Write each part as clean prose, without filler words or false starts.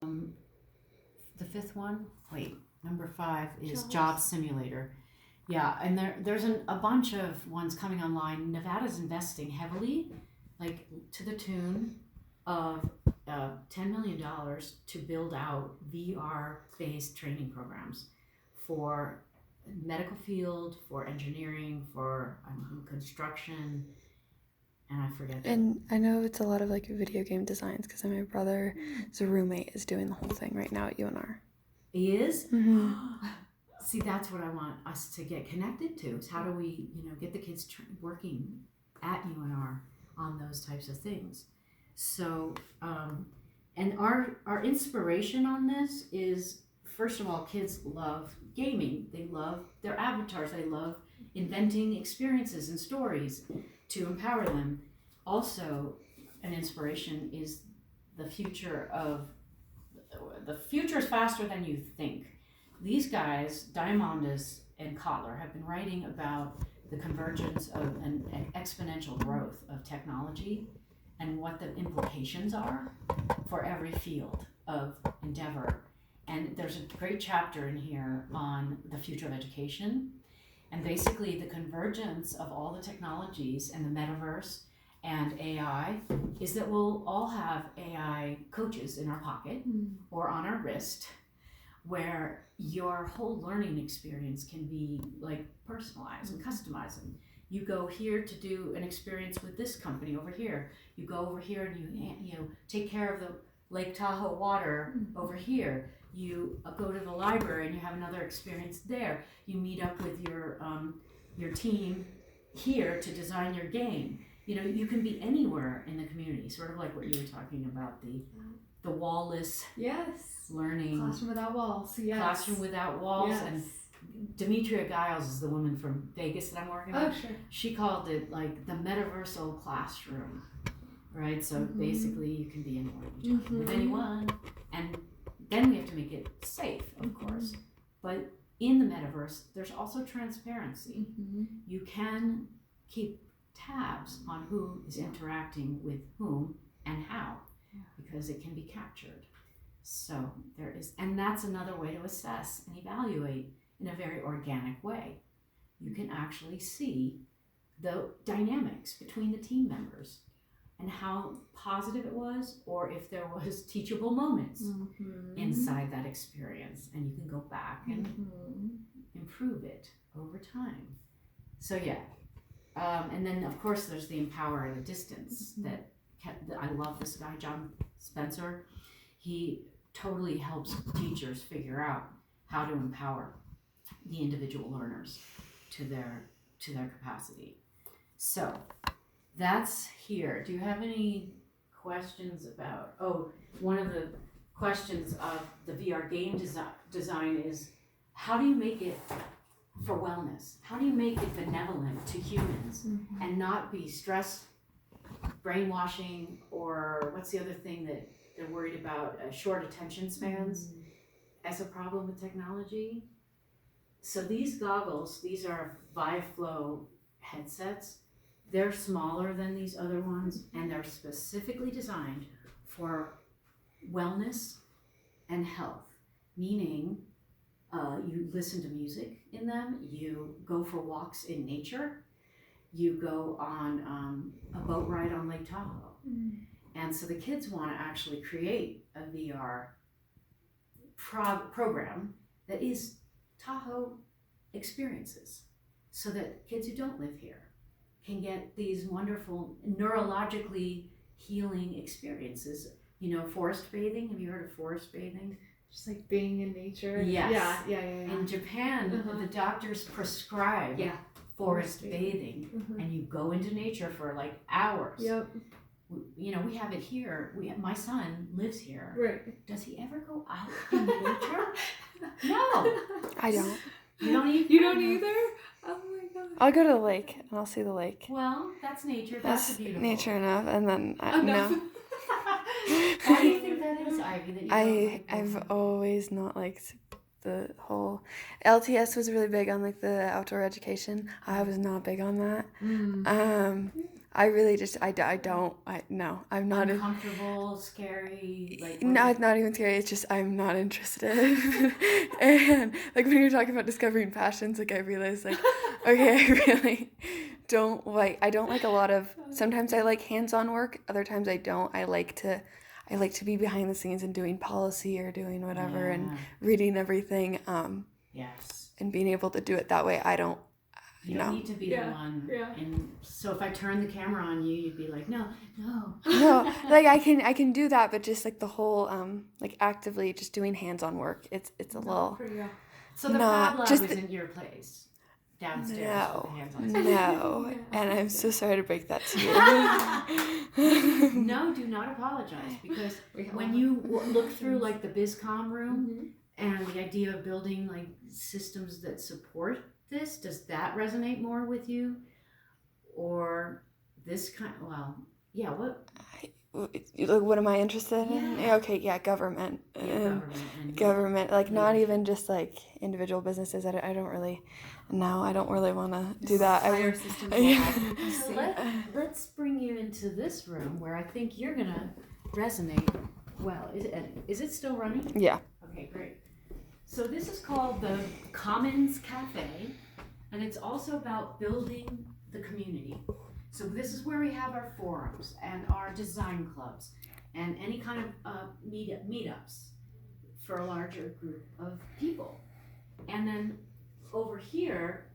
The fifth one, number 5 is Job Simulator. Yeah, and there's a bunch of ones coming online. Nevada's investing heavily, like to the tune of $10 million to build out VR-based training programs for medical field, for engineering, for construction, and I forget. And I know it's a lot of like video game designs because my brother's roommate is doing the whole thing right now at UNR. He is? Mm-hmm. See, that's what I want us to get connected to, is how do we, get the kids working at UNR on those types of things. So, and our inspiration on this is, first of all, kids love gaming. They love their avatars. They love inventing experiences and stories to empower them. Also, an inspiration is the future is faster than you think. These guys, Diamandis and Kotler, have been writing about the convergence of an exponential growth of technology and what the implications are for every field of endeavor. And there's a great chapter in here on the future of education. And basically the convergence of all the technologies and the metaverse and AI is that we'll all have AI coaches in our pocket or on our wrist, where your whole learning experience can be like personalized and customized. And you go here to do an experience with this company over here. You go over here and you take care of the Lake Tahoe water over here. You go to the library and you have another experience there. You meet up with your team here to design your game. You can be anywhere in the community, sort of like what you were talking about, the wall-less learning. Classroom without walls. Yes. Classroom without walls. Yes. And Demetria Giles is the woman from Vegas that I'm working with. Oh, sure. She called it like the metaversal classroom, right? So basically you can be anywhere, you're talking with anyone. And then we have to make it safe, of course. But in the metaverse, there's also transparency. You can keep tabs on who is interacting with whom and how, because it can be captured. So there is, and that's another way to assess and evaluate in a very organic way. You can actually see the dynamics between the team members and how positive it was, or if there was teachable moments inside that experience, and you can go back and improve it over time. So and then of course there's the empower at a distance that I love this guy, John Spencer. He totally helps teachers figure out how to empower the individual learners to their capacity. So that's here. Do you have any questions about, one of the questions of the VR game design is, how do you make it for wellness? How do you make it benevolent to humans and not be stress, brainwashing, or what's the other thing that they're worried about, short attention spans as a problem with technology? So these goggles, these are Vive Flow headsets. They're smaller than these other ones, and they're specifically designed for wellness and health, meaning you listen to music in them, you go for walks in nature, you go on a boat ride on Lake Tahoe. And so the kids want to actually create a VR program that is Tahoe experiences, so that kids who don't live here can get these wonderful neurologically healing experiences. Forest bathing. Have you heard of forest bathing? Just like being in nature. Yes. Yeah. In Japan, the doctors prescribe forest bathing, and you go into nature for like hours. Yep. We have it here. My son lives here. Right. Does he ever go out in nature? No. I don't. You don't either? You don't either? Oh my god. I'll go to the lake and I'll see the lake. Well, that's nature. That's beautiful. Nature enough, and then no. Why do you think that is, Ivy? That you don't like I've always not liked the whole LTS was really big on like the outdoor education. I was not big on that. I really just, no, I'm not, Uncomfortable, scary, like no, it's not even scary. It's just I'm not interested. And like when you're talking about discovering passions, like I realized like, okay, I really don't like. I don't like a lot of. Sometimes I like hands-on work. Other times I don't. I like to be behind the scenes and doing policy or doing whatever and Yeah. reading everything. Yes. And being able to do it that way. I don't. You don't No. need to be the one. Yeah. And so if I turn the camera on you, you'd be like, no. No, like I can do that, but just like the whole like actively just doing hands-on work. It's a little. For you. So the No, Fab Lab just isn't your place downstairs with the hands-on. No, and I'm so sorry to break that to you. No, do not apologize, because when you look through like the BizCom room and the idea of building like systems that support this, does that resonate more with you, or this kind? Well, yeah. What am I interested in? Yeah. Okay, yeah, government. Government, Like not even just like individual businesses. I don't really want to do that. Fire systems. So let's bring you into this room where I think you're gonna resonate well. Is it still running? Yeah. Okay, great. So this is called the Commons Cafe, and it's also about building the community. So this is where we have our forums and our design clubs and any kind of meetups for a larger group of people. And then over here,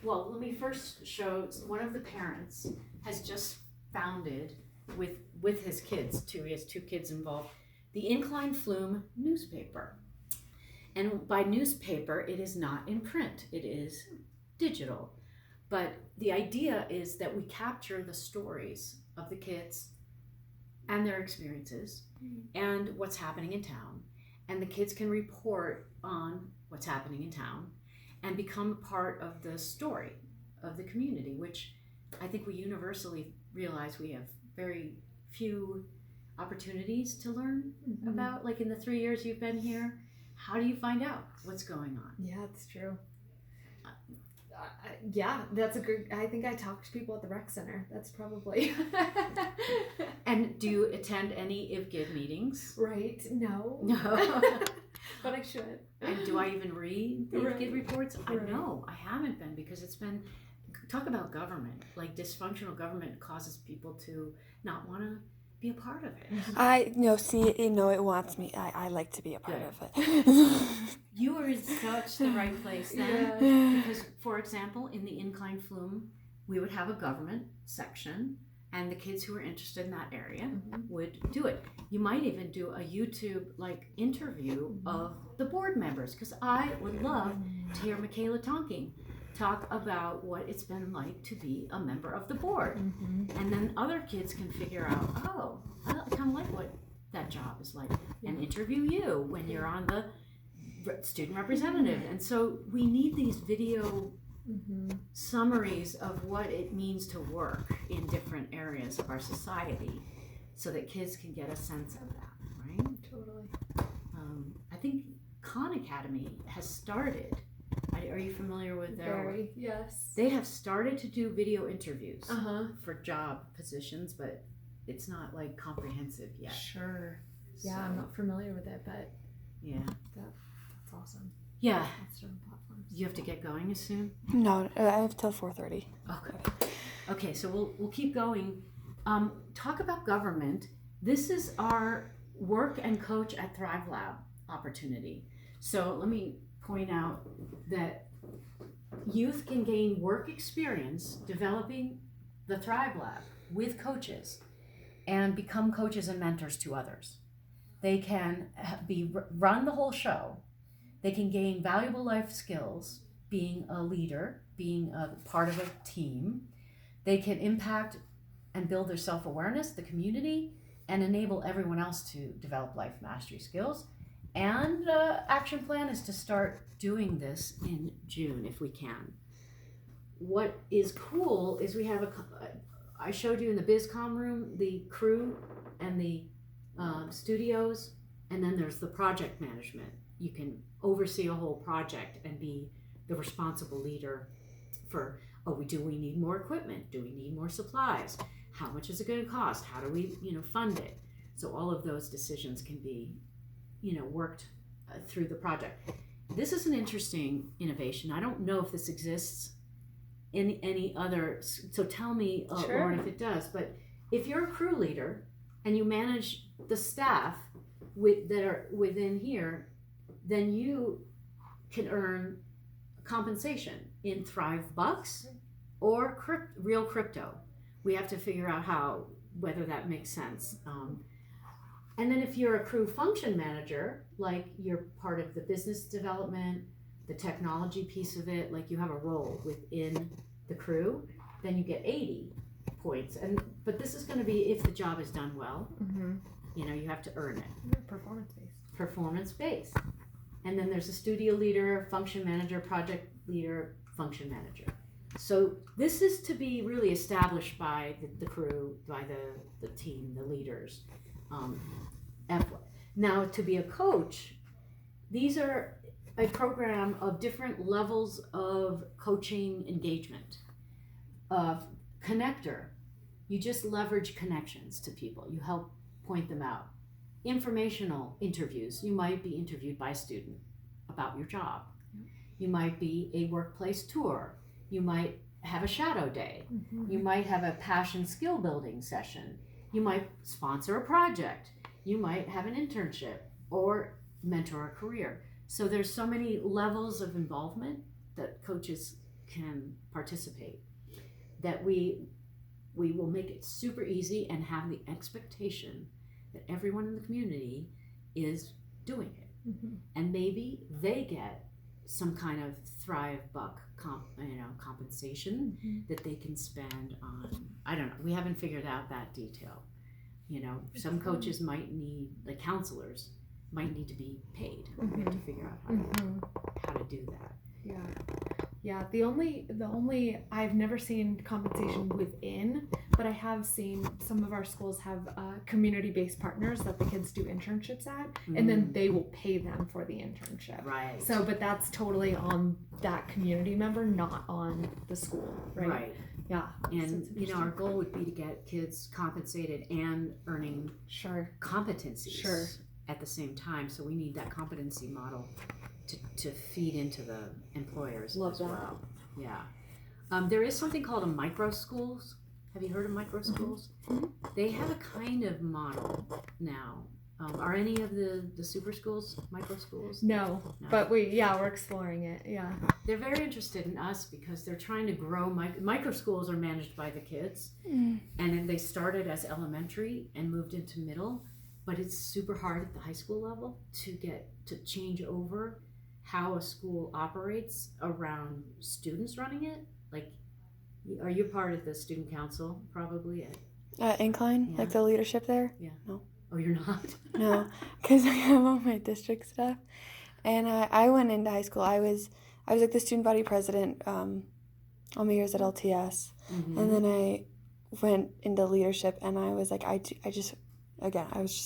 well, let me first show one of the parents has just founded with his kids, he has two kids involved, the Incline Flume newspaper. And by newspaper, it is not in print, it is digital. But the idea is that we capture the stories of the kids and their experiences and what's happening in town. And the kids can report on what's happening in town and become a part of the story of the community, which I think we universally realize we have very few opportunities to learn about. Like in the 3 years you've been here, how do you find out what's going on? Yeah, it's true. Yeah, that's a good. I think I talk to people at the rec center. That's probably. And do you attend any IVGID meetings? Right? No. No. But I should. And do I even read the Right. IVGID reports? I Right. know I haven't been, because it's been, talk about government. Like dysfunctional government causes people to not want to be a part of it. It wants me. I like to be a part Good. of it. You are in such the right place then. Yeah. Because, for example, in the Incline Flume, we would have a government section, and the kids who were interested in that area would do it. You might even do a YouTube like interview of the board members, because I would love to hear Michaela talk about what it's been like to be a member of the board. And then other kids can figure out, oh, I kind of like what that job is like, and interview you when you're on the student representative. And so we need these video summaries of what it means to work in different areas of our society, so that kids can get a sense of that, right? Totally. I think Khan Academy has started. Are you familiar with their work? Very. Yes. They have started to do video interviews Uh-huh. for job positions, but it's not like comprehensive yet. Sure. Yeah, So, I'm not familiar with it, but yeah. that's awesome. Yeah. That's different platforms. You have to get going as soon? No, I have till 4:30. Okay. Okay, so we'll keep going. Talk about government. This is our work and coach at Thrive Lab opportunity. So let me point out that youth can gain work experience developing the Thrive Lab with coaches and become coaches and mentors to others. They can run the whole show. They can gain valuable life skills, being a leader, being a part of a team. They can impact and build their self-awareness, the community, and enable everyone else to develop life mastery skills. And action plan is to start doing this in June if we can. What is cool is we have I showed you in the BizCom room, the crew and the studios, and then there's the project management. You can oversee a whole project and be the responsible leader for do we need more equipment? Do we need more supplies? How much is it going to cost? How do we, fund it? So all of those decisions can be, worked through the project. This is an interesting innovation. I don't know if this exists in any other, so tell me, Sure. Lauren, if it does. But if you're a crew leader and you manage the staff that are within here, then you can earn compensation in Thrive bucks or real crypto. We have to figure out whether that makes sense. And then if you're a crew function manager, like you're part of the business development, the technology piece of it, like you have a role within the crew, then you get 80 points. But this is going to be if the job is done well. You have to earn it. Performance based. And then there's a studio leader, function manager, project leader, function manager. So this is to be really established by the crew, by the team, the leaders. Now, to be a coach, these are a program of different levels of coaching engagement. Connector, you just leverage connections to people. You help point them out. Informational interviews, you might be interviewed by a student about your job. You might be a workplace tour. You might have a shadow day. You might have a passion skill building session. You might sponsor a project. You might have an internship or mentor a career. So there's so many levels of involvement that coaches can participate that we will make it super easy and have the expectation that everyone in the community is doing it. And maybe they get some kind of Thrive buck compensation that they can spend on, I don't know, we haven't figured out that detail. Some coaches might need, like counselors, might need to be paid. We have to figure out how to do that. Yeah. The only I've never seen compensation within, but I have seen some of our schools have community-based partners that the kids do internships at, and then they will pay them for the internship. Right. So, but that's totally on that community member, not on the school, right? Right. Yeah. And our goal would be to get kids compensated and earning competencies at the same time. So we need that competency model to feed into the employers as well. Yeah. There is something called a micro schools. Have you heard of micro schools? They have a kind of model now. Are any of the super schools micro schools? No. But we're exploring it. Yeah. They're very interested in us because they're trying to grow. Micro schools are managed by the kids, and then they started as elementary and moved into middle. But it's super hard at the high school level to change over how a school operates around students running it. Like, are you part of the student council probably at Incline, like the leadership there? Yeah. No. Oh, you're not? No, because I have all my district stuff. And I went into high school. I was like the student body president all my years at LTS. And then I went into leadership, and I was like, I was just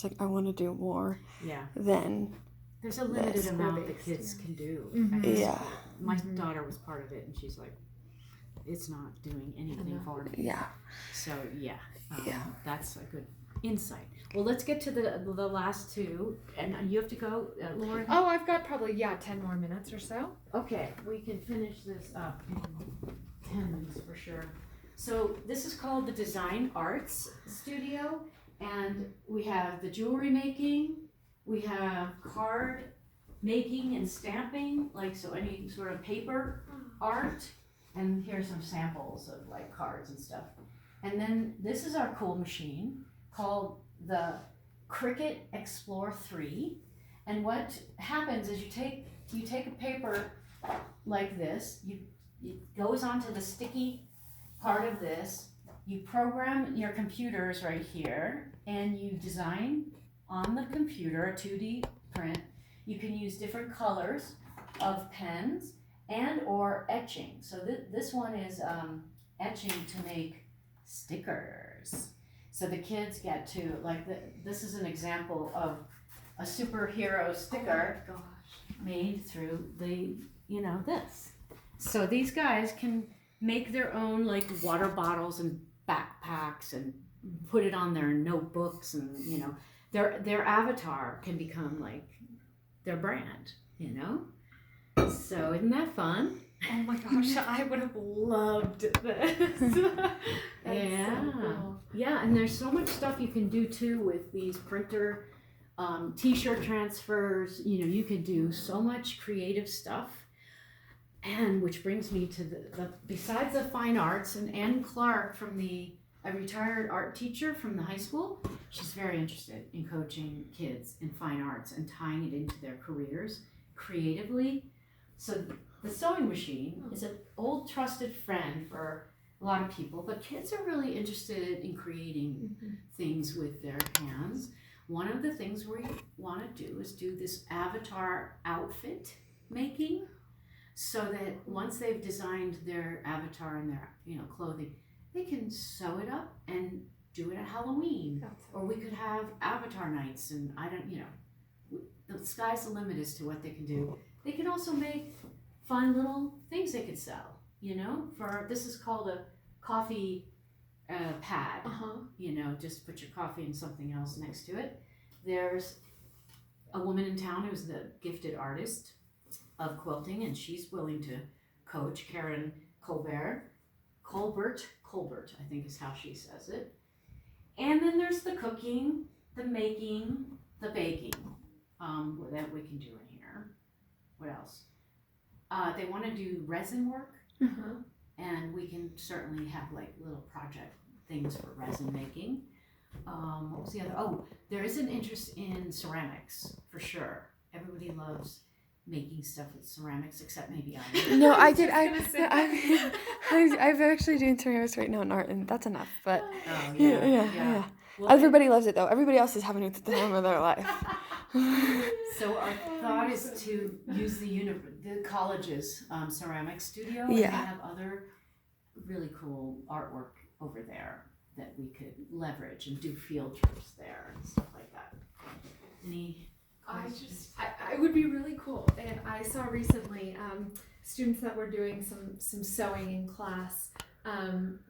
like, I want to do more than there's a limited amount that kids can do. Yeah. My daughter was part of it, and she's like, it's not doing anything for me. Yeah. So, that's a good insight. Well, let's get to the last two, and you have to go, Lauren. Oh, I've got probably 10 more minutes or so. Okay, we can finish this up in 10 minutes for sure. So this is called the Design Arts Studio, and we have the jewelry making, we have card making and stamping, like so any sort of paper art, and here's some samples of like cards and stuff. And then this is our cool machine called the Cricut Explore 3. And what happens is you take a paper like this, it goes onto the sticky part of this, you program your computers right here, and you design on the computer a 2D print. You can use different colors of pens and or etching. So this one is etching to make stickers. So the kids get to, this is an example of a superhero sticker made through this. So these guys can make their own like water bottles and backpacks and put it on their notebooks, and you know, their avatar can become like their brand, you know. So isn't that fun? Oh my gosh, I would have loved this. Yeah. So cool. Yeah, and there's so much stuff you can do too with these printer t-shirt transfers. You know, you could do so much creative stuff. And which brings me to the besides the fine arts, and Ann Clark a retired art teacher from the high school, she's very interested in coaching kids in fine arts and tying it into their careers creatively. So the sewing machine is an old trusted friend for a lot of people, but kids are really interested in creating things with their hands. One of the things we want to do is do this avatar outfit making, so that once they've designed their avatar and their, you know, clothing, they can sew it up and do it at Halloween. Or we could have avatar nights, and I don't, you know, the sky's the limit as to what they can do. They can also make fun little things they could sell, you know, this is called a coffee pad. You know, just put your coffee and something else next to it. There's a woman in town who's the gifted artist of quilting, and she's willing to coach. Karen Colbert, I think is how she says it. And then there's the cooking, the making, the baking, that we can do in here. What else? They want to do resin work, and we can certainly have like little project things for resin making. What was the other? Oh, there is an interest in ceramics for sure. Everybody loves making stuff with ceramics, except maybe I. No, I'm actually doing ceramics right now in art, and that's enough. But yeah. Well, everybody loves it though. Everybody else is having a time of their life. So our thought is to use the college's ceramic studio, and Yeah. they have other really cool artwork over there that we could leverage and do field trips there and stuff like that. Any questions? I would be really cool. And I saw recently students that were doing some sewing in class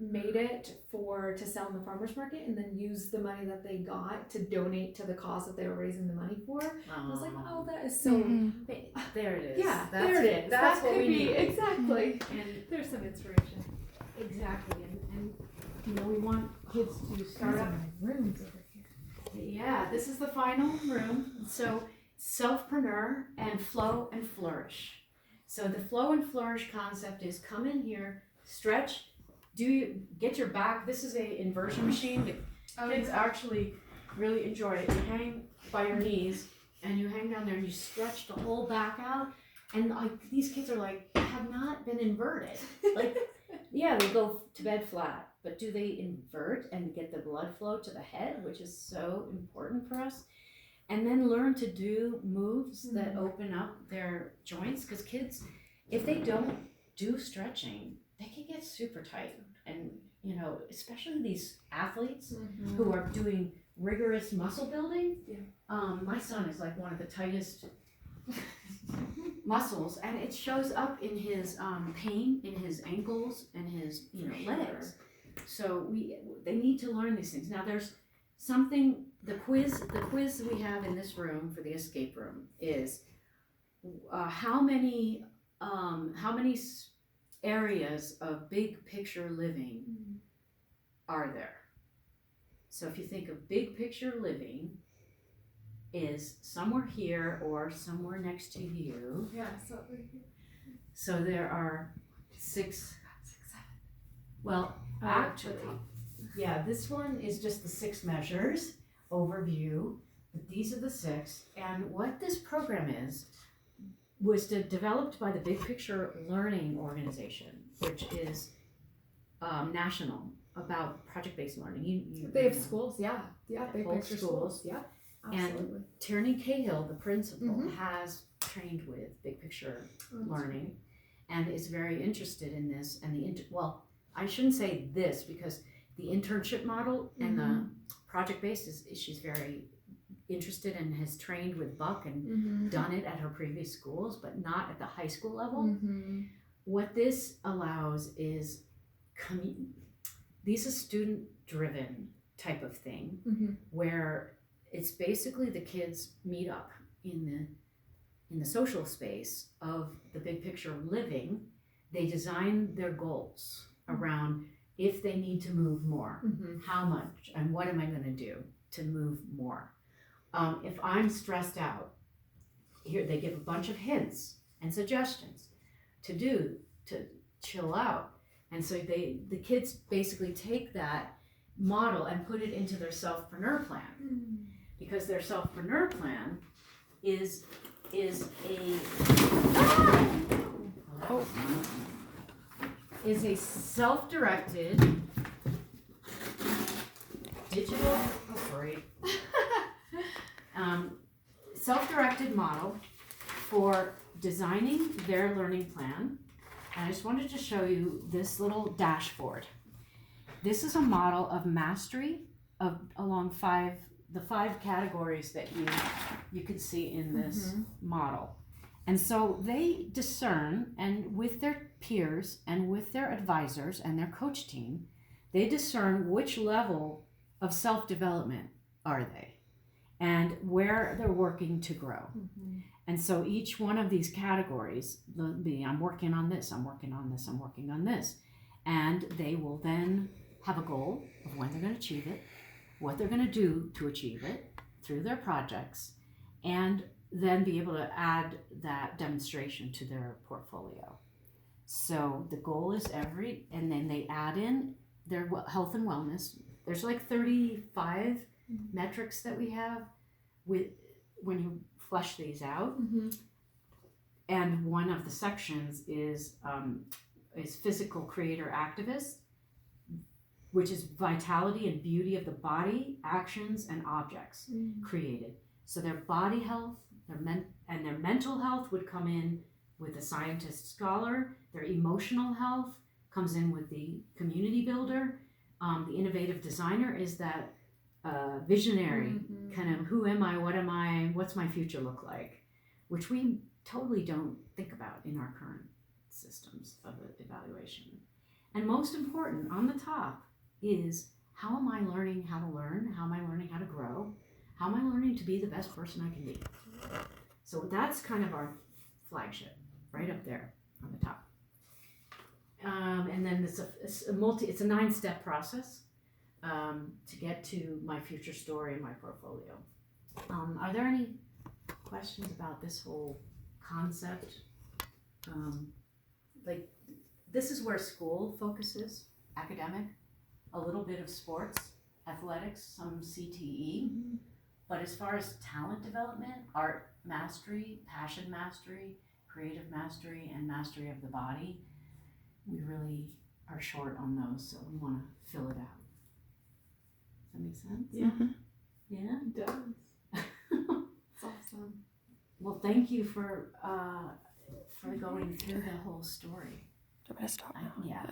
made it to sell in the farmer's market, and then use the money that they got to donate to the cause that they were raising the money for. I was like, oh, that is so. There it is. Yeah, there it is. That's that what could we be need. exactly. And There's some inspiration. exactly, and you know, we want kids to start up. Rooms over here. Yeah, this is the final room. So selfpreneur and flow and flourish. So the flow and flourish concept is come in here, stretch, get your back. This is a inversion machine. The kids actually really enjoy it. You hang by your knees and you hang down there and you stretch the whole back out. And like these kids are like, have not been inverted. Like, yeah, they go to bed flat, but do they invert and get the blood flow to the head, which is so important for us? And then learn to do moves that open up their joints, because kids, if they don't do stretching, they can get super tight. And, you know, especially these athletes who are doing rigorous muscle building. My son is like one of the tightest muscles, and it shows up in his pain in his ankles and his legs. So they need to learn these things. Now there's something, the quiz we have in this room for the escape room is how many areas of big picture living are there? So if you think of big picture living is somewhere here or somewhere next to you. Yeah, so right here. So there are 6, 7. Well, actually, yeah, this one is just the 6 measures overview, but these are the 6. And what this program was developed by the Big Picture Learning Organization, which is national about project-based learning. They have schools, yeah, Big Whole Picture schools, yeah. Absolutely. And Tierney Cahill, the principal, has trained with Big Picture Learning and is very interested in this. And I shouldn't say this, because the internship model and the project-based she's very interested and has trained with Buck and done it at her previous schools, but not at the high school level. What this allows is these are student-driven type of thing, Mm-hmm. where it's basically the kids meet up in the social space of the big picture of living. They design their goals around if they need to move more, Mm-hmm. how much, and what am I going to do to move more. If I'm stressed out, here they give a bunch of hints and suggestions to do to chill out. And so the kids basically take that model and put it into their selfpreneur plan, because their selfpreneur plan is a is a self-directed digital self-directed model for designing their learning plan. And I just wanted to show you this little dashboard. This is a model of mastery along the five categories that you can see in this model. And so they discern, and with their peers and with their advisors and their coach team, they discern which level of self-development are they and where they're working to grow. And so each one of these categories, I'm working on this, I'm working on this, I'm working on this. And they will then have a goal of when they're going to achieve it, what they're going to do to achieve it through their projects, and then be able to add that demonstration to their portfolio. So the goal is and then they add in their health and wellness. There's like 35 metrics that we have when you flesh these out. And one of the sections is physical creator activist, which is vitality and beauty of the body, actions, and objects created. So their body health, their mental health would come in with the scientist scholar. Their emotional health comes in with the community builder. The innovative designer is that visionary kind of, who am I, what am I, what's my future look like, which we totally don't think about in our current systems of evaluation. And most important, on the top, is how am I learning how to learn? How am I learning how to grow? How am I learning to be the best person I can be? So that's kind of our flagship, right up there on the top. And then it's a 9-step process to get to my future story and my portfolio. Are there any questions about this whole concept? Like, this is where school focuses, academic, a little bit of sports, athletics, some CTE. But as far as talent development, art mastery, passion mastery, creative mastery, and mastery of the body, we really are short on those, so we want to fill it out. Does that make sense? Yeah. Yeah? It does. It's awesome. Well, thank you for going through the whole story. I'm gonna stop now. Yeah.